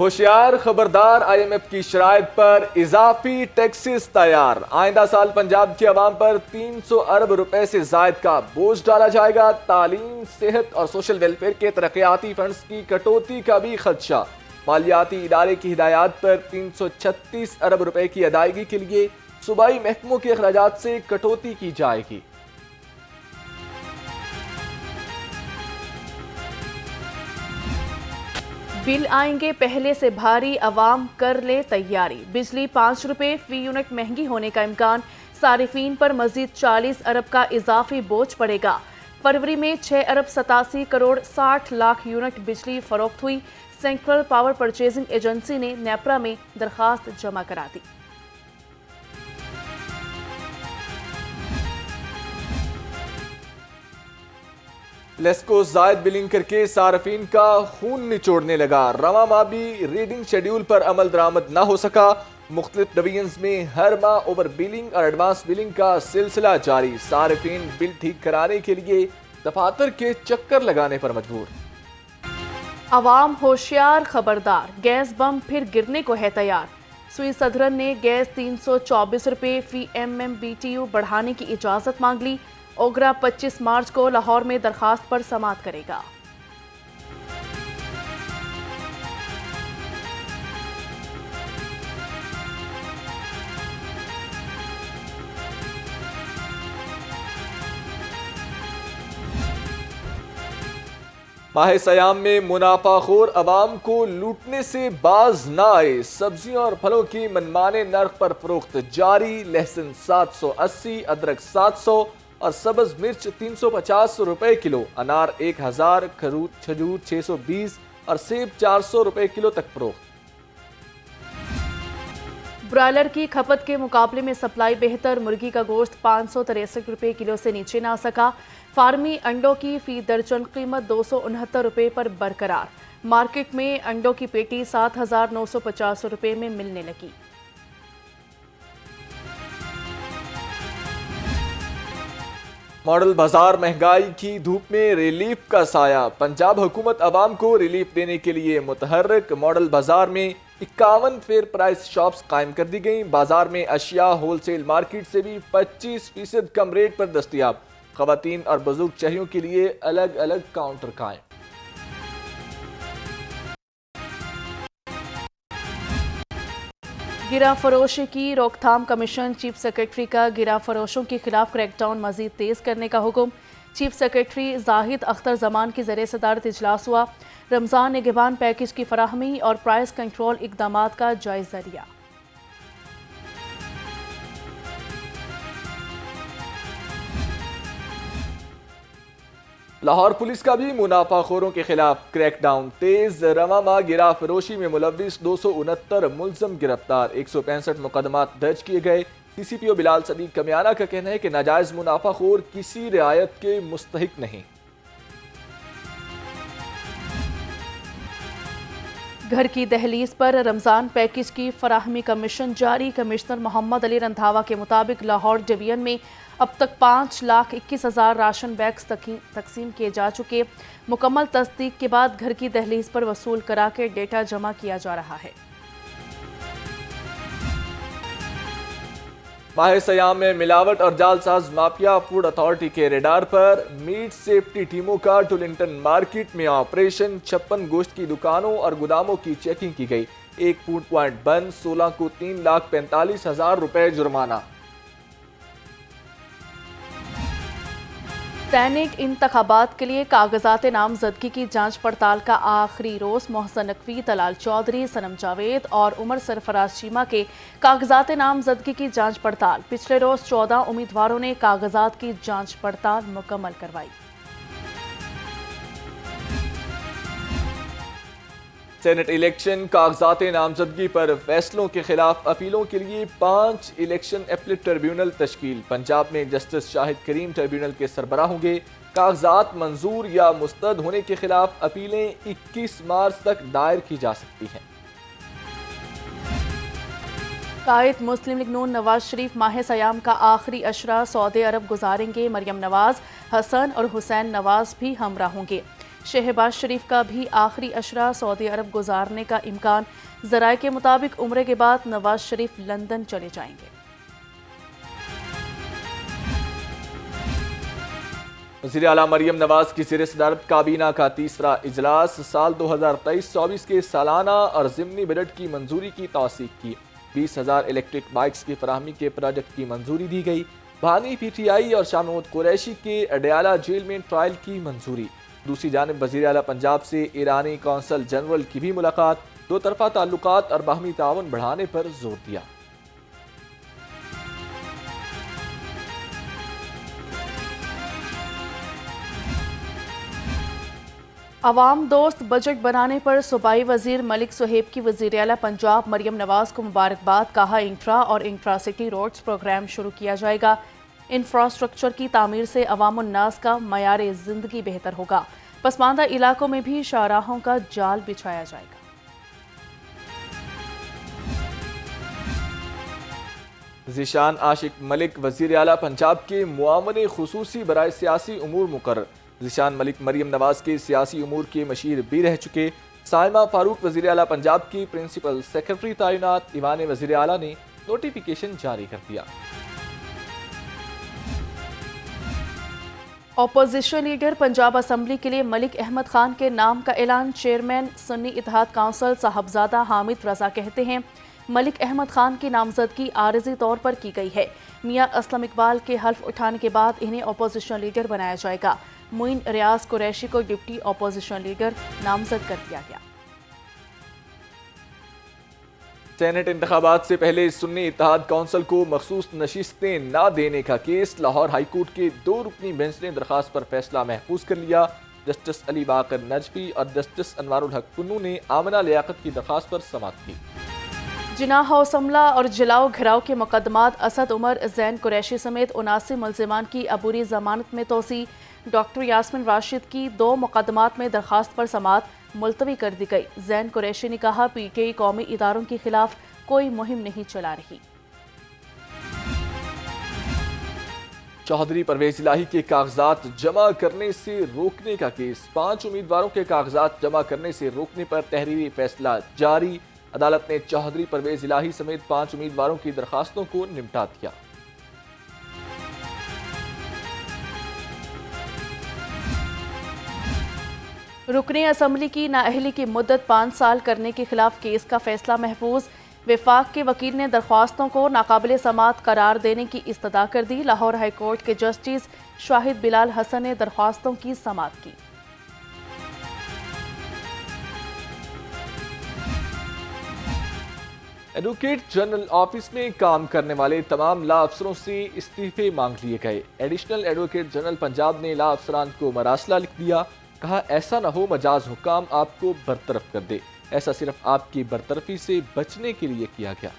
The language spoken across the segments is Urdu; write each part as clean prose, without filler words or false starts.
ہوشیار خبردار آئی ایم ایف کی شرائط پر اضافی ٹیکسز تیار۔ آئندہ سال پنجاب کی عوام پر 300 ارب روپے سے زائد کا بوجھ ڈالا جائے گا۔ تعلیم، صحت اور سوشل ویلفیئر کے ترقیاتی فنڈز کی کٹوتی کا بھی خدشہ۔ مالیاتی ادارے کی ہدایات پر 336 ارب روپے کی ادائیگی کے لیے صوبائی محکموں کے اخراجات سے کٹوتی کی جائے گی۔ بل آئیں گے پہلے سے بھاری، عوام کر لے تیاری۔ بجلی 5 روپے فی یونٹ مہنگی ہونے کا امکان، صارفین پر مزید 40 ارب کا اضافی بوجھ پڑے گا۔ فروری میں 6 ارب 87 کروڑ 60 لاکھ یونٹ بجلی فروخت ہوئی۔ سینٹرل پاور پرچیزنگ ایجنسی نے نیپرا میں درخواست جمع کرا دی۔ لیسکو زائد بلنگ کر کے صارفین کا خون نچوڑنے لگا۔ رواں ماہ بھی ریڈنگ شیڈیول پر عمل درآمد نہ ہو سکا۔ مختلف ڈویژنز میں ہر ماہ اوور بلنگ اور ایڈوانس بلنگ کا سلسلہ جاری۔ صارفین بل ٹھیک کرانے کے لیے دفاتر کے چکر لگانے پر مجبور۔ عوام ہوشیار خبردار، گیس بم پھر گرنے کو ہے تیار۔ سوئی صدرن نے گیس 324 روپے فی MMBTU بڑھانے کی اجازت مانگ لی۔ اوگرا 25 مارچ کو لاہور میں درخواست پر سماعت کرے گا۔ ماہ سیام میں منافع خور عوام کو لوٹنے سے باز نہ آئے۔ سبزیوں اور پھلوں کی منمانے نرخ پر فروخت جاری۔ لہسن 780، ادرک 700 اور سبز مرچ 350 روپے کلو۔ انار 1000، کھجور 620 اور سیب 400 روپے کلو تک فروخت۔ برائلر کی کھپت کے مقابلے میں سپلائی بہتر، مرغی کا گوشت 563 روپے کلو سے نیچے نہ سکا۔ فارمی انڈوں کی فی درجن قیمت 269 روپے پر برقرار۔ مارکیٹ میں انڈوں کی پیٹی 7950 روپے میں ملنے لگی۔ ماڈل بازار مہنگائی کی دھوپ میں ریلیف کا سایہ۔ پنجاب حکومت عوام کو ریلیف دینے کے لیے متحرک۔ ماڈل بازار میں 51 فیئر پرائس شاپس قائم کر دی گئیں۔ بازار میں اشیاء ہول سیل مارکیٹ سے بھی 25% کم ریٹ پر دستیاب۔ خواتین اور بزرگ شہریوں کے لیے الگ الگ کاؤنٹر قائم۔ گراں فروشی کی روک تھام کمیشن چیف سیکرٹری کا گراں فروشوں کے خلاف کریک ڈاؤن مزید تیز کرنے کا حکم۔ چیف سیکرٹری زاہد اختر زمان کی زیر صدارت اجلاس ہوا۔ رمضان نگہبان پیکج کی فراہمی اور پرائس کنٹرول اقدامات کا جائزہ لیا۔ لاہور پولیس کا بھی منافع خوروں کے خلاف کریک ڈاؤن تیز۔ رواں ماہ گراں فروشی میں ملوث 269 ملزم گرفتار، 165 مقدمات درج کیے گئے۔ CCPO بلال صدیق کمیانہ کا کہنا ہے کہ ناجائز منافع خور کسی رعایت کے مستحق نہیں۔ گھر کی دہلیز پر رمضان پیکج کی فراہمی کا مشن جاری۔ کمشنر محمد علی رندھاوا کے مطابق لاہور ڈویژن میں اب تک 5,21,000 راشن بیگز تقسیم کیے جا چکے۔ مکمل تصدیق کے بعد گھر کی دہلیز پر وصول کرا کے ڈیٹا جمع کیا جا رہا ہے۔ ماہ سیام میں ملاوٹ اور جعل ساز مافیا فوڈ اتھارٹی کے ریڈار پر۔ میٹ سیفٹی ٹیموں کا ٹولنٹن مارکیٹ میں آپریشن۔ 56 گوشت کی دکانوں اور گوداموں کی چیکنگ کی گئی۔ ایک فوڈ پوائنٹ بند، 16 کو 3,45,000 روپے جرمانہ۔ سینٹ انتخابات کے لیے کاغذات نامزدگی کی جانچ پڑتال کا آخری روز۔ محسن نقوی، طلال چودھری، صنم جاوید اور عمر سرفراز چیمہ کے کاغذات نامزدگی کی جانچ پڑتال۔ پچھلے روز 14 امیدواروں نے کاغذات کی جانچ پڑتال مکمل کروائی۔ سینٹ الیکشن کاغذات نامزدگی پر فیصلوں کے خلاف اپیلوں کے لیے 5 الیکشن اپیلیٹ ٹریبیونل تشکیل۔ پنجاب میں جسٹس شاہد کریم ٹریبیونل کے سربراہ ہوں گے۔ کاغذات منظور یا مسترد ہونے کے خلاف اپیلیں 21 مارچ تک دائر کی جا سکتی ہیں۔ قائد مسلم لیگ نون نواز شریف ماہ سیام کا آخری عشرہ سعودی عرب گزاریں گے۔ مریم نواز، حسن اور حسین نواز بھی ہمراہ ہوں گے۔ شہباز شریف کا بھی آخری اشرہ سعودی عرب گزارنے کا امکان، ذرائع کے مطابق عمرے کے بعد نواز شریف لندن چلے جائیں گے۔ وزیر اعلیٰ مریم نواز کی زیر صدارت کابینہ کا تیسرا اجلاس سال 2023-24 کے سالانہ اور ضمنی بجٹ کی منظوری کی توثیق کی۔ 20,000 الیکٹرک بائکس کی فراہمی کے پروجیکٹ کی منظوری دی گئی۔ بانی پی ٹی آئی اور شاہ محمود قریشی کے اڈیالہ جیل میں ٹرائل کی منظوری۔ دوسری جانب وزیر اعلیٰ پنجاب سے ایرانی کونسل جنرل کی بھی ملاقات، دو طرفہ تعلقات اور باہمی تعاون بڑھانے پر زور دیا۔ عوام دوست بجٹ بنانے پر صوبائی وزیر ملک صہیب کی وزیر اعلیٰ پنجاب مریم نواز کو مبارکباد، کہا انٹرا اور انٹرا سٹی روڈز پروگرام شروع کیا جائے گا۔ انفراسٹرکچر کی تعمیر سے عوام الناس کا معیار زندگی بہتر ہوگا، پسماندہ علاقوں میں بھی شاہراہوں کا جال بچھایا جائے گا۔ ذیشان عاشق ملک وزیر اعلیٰ پنجاب کے معاون خصوصی برائے سیاسی امور مقرر۔ ذیشان ملک مریم نواز کے سیاسی امور کے مشیر بھی رہ چکے۔ سائمہ فاروق وزیر اعلیٰ پنجاب کی پرنسپل سیکرٹری تعینات۔ ایوان وزیر اعلیٰ نے نوٹیفیکیشن جاری کر دیا۔ اپوزیشن لیڈر پنجاب اسمبلی کے لیے ملک احمد خان کے نام کا اعلان۔ چیئرمین سنی اتحاد کونسل صاحبزادہ حامد رضا کہتے ہیں ملک احمد خان کی نامزدگی عارضی طور پر کی گئی ہے۔ میاں اسلم اقبال کے حلف اٹھانے کے بعد انہیں اپوزیشن لیڈر بنایا جائے گا۔ معین ریاض قریشی کو ڈپٹی اپوزیشن لیڈر نامزد کر دیا گیا۔ سینٹ انتخابات سے پہلے سنی اتحاد کونسل کو مخصوص نشستیں نہ دینے کا کیس، لاہور ہائی کورٹ کے 2 رکنی بینچ نے درخواست پر فیصلہ محفوظ کر لیا۔ جسٹس علی باقر نجفی اور جسٹس انوار الحق کنو نے آمنہ لیاقت کی درخواست پر سماعت کی۔ جناح حوصلہ اور جلاؤ گھراؤ کے مقدمات، اسد عمر، زین قریشی سمیت 79 ملزمان کی عبوری ضمانت میں توسیع۔ ڈاکٹر یاسمین راشد کی 2 مقدمات میں درخواست پر سماعت ملتوی کر دی گئی۔ زین قریشی نے کہا پی ٹی آئی قومی اداروں کے خلاف کوئی مہم نہیں چلا رہی۔ چودھری پرویز الہی کے کاغذات جمع کرنے سے روکنے کا کیس، 5 امیدواروں کے کاغذات جمع کرنے سے روکنے پر تحریری فیصلہ جاری۔ عدالت نے چودھری پرویز الہی سمیت 5 امیدواروں کی درخواستوں کو نمٹا دیا۔ رکن اسمبلی کی نااہلی کی مدت 5 سال کرنے کے خلاف کیس کا فیصلہ محفوظ۔ وفاق کے وکیل نے درخواستوں کو ناقابل سماعت قرار دینے کی استدعا کر دی۔ لاہور ہائی کورٹ کے جسٹس شاہد بلال حسن نے درخواستوں کی سماعت کی۔ ایڈوکیٹ جنرل آفس میں کام کرنے والے تمام لا افسروں سے استعفے مانگ لیے گئے۔ ایڈیشنل ایڈوکیٹ جنرل پنجاب نے لا افسران کو مراسلہ لکھ دیا، کہا ایسا نہ ہو مجاز حکام آپ کو برطرف کر دے، ایسا صرف آپ کی برطرفی سے بچنے کے لیے کیا گیا۔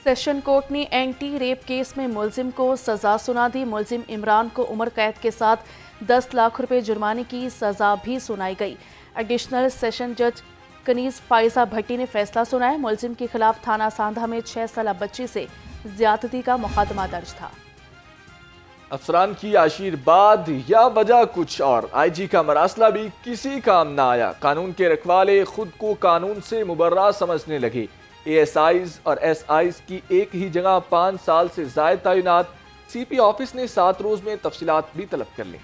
سیشن کورٹ نے اینٹی ریپ کیس میں ملزم کو سزا سنا دی۔ ملزم عمران کو عمر قید کے ساتھ 10 لاکھ روپے جرمانے کی سزا بھی سنائی گئی۔ ایڈیشنل سیشن جج کنیز فائزہ بھٹی نے فیصلہ سنایا۔ ملزم کے خلاف تھانہ ساندھا میں 6 سالہ بچی سے زیادتی کا مقدمہ درج تھا۔ افسران کی عشیر بعد یا وجہ کچھ اور، آئی جی کا مراسلہ بھی کسی کام نہ آیا۔ قانون کے رکھوالے خود کو قانون سے مبرہ سمجھنے لگے۔ اے ایس آئیز اور ایس آئیز کی ایک ہی جگہ 5 سال سے زائد تعینات۔ سی پی آفس نے 7 روز میں تفصیلات بھی طلب کر لی۔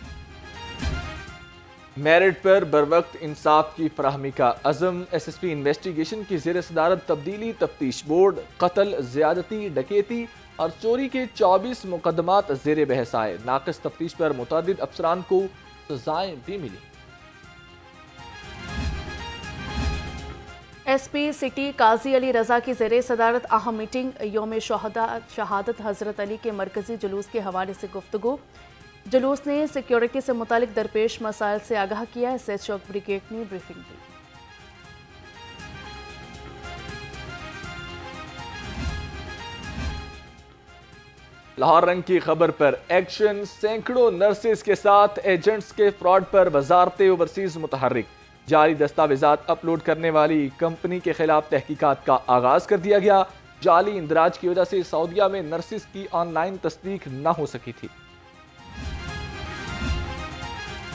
میرٹ پر بروقت انصاف کی فراہمی کا عزم، ایس ایس پی انویسٹیگیشن کی زیر صدارت تبدیلی تفتیش بورڈ۔ قتل، زیادتی، ڈکیتی اور چوری کے 24 مقدمات زیر بحث آئے۔ ناقص تفتیش پر متعدد افسران کو سزائیں بھی ملی۔ ایس پی سٹی قاضی علی رضا کی زیر صدارت اہم میٹنگ، یوم شہادت حضرت علی کے مرکزی جلوس کے حوالے سے گفتگو۔ جلوس نے سیکیورٹی سے متعلق درپیش مسائل سے آگاہ کیا۔ ایس ایچ او بریگیڈ نے بریفنگ دی۔ لاہور رنگ کی خبر پر ایکشن، سینکڑوں نرسز کے ساتھ ایجنٹس کے فراڈ پر وزارت اوورسیز متحرک۔ جعلی دستاویزات اپلوڈ کرنے والی کمپنی کے خلاف تحقیقات کا آغاز کر دیا گیا۔ جعلی اندراج کی وجہ سے سعودیہ میں نرسز کی آن لائن تصدیق نہ ہو سکی تھی۔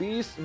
20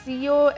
CEO